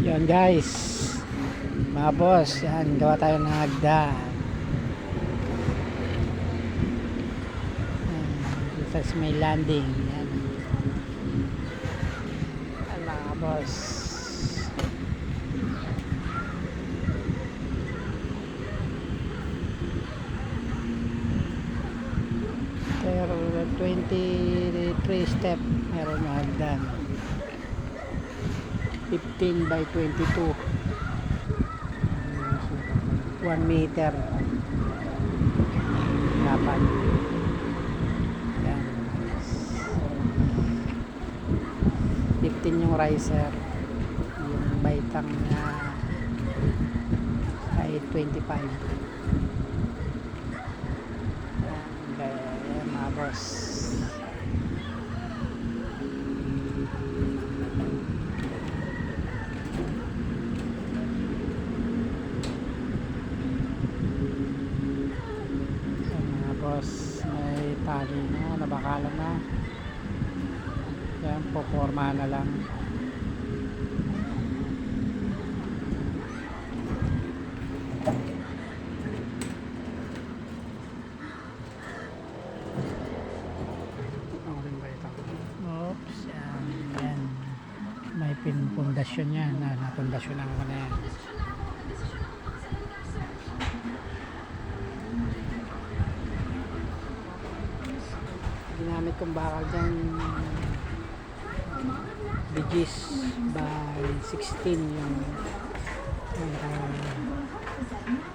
Yan guys, mga boss, yan, gawa tayo ng hagdan. Dito sa may landing. Yan. Yan mga boss. Pero 23 step meron na hagdan. 15 by 22, 1 meter dapat. Yan. 15 yung riser, yung baitang na ay 25. Yan, kaya mga boss. May tali na, nabakalan na. Yan, poporma na lang. Oops, yan, yan. May pinpundasyon yan, napundasyon na ako na yan. Ginamit kong bakal dyan, BGs by 16 yung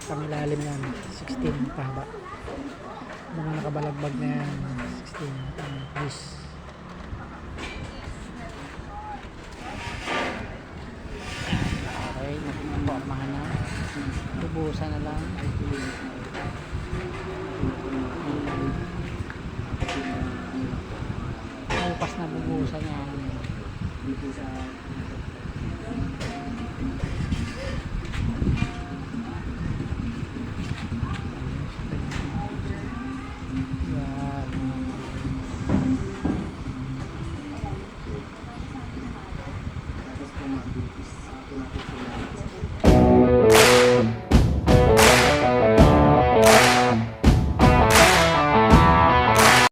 pamilalim yan, 16 pahaba. Mga nakabalagbag na yan, 16 BGs. Okay, nagpormahan na, bubuhusan na lang. Bukas na bubuhusan niya dito sa yan.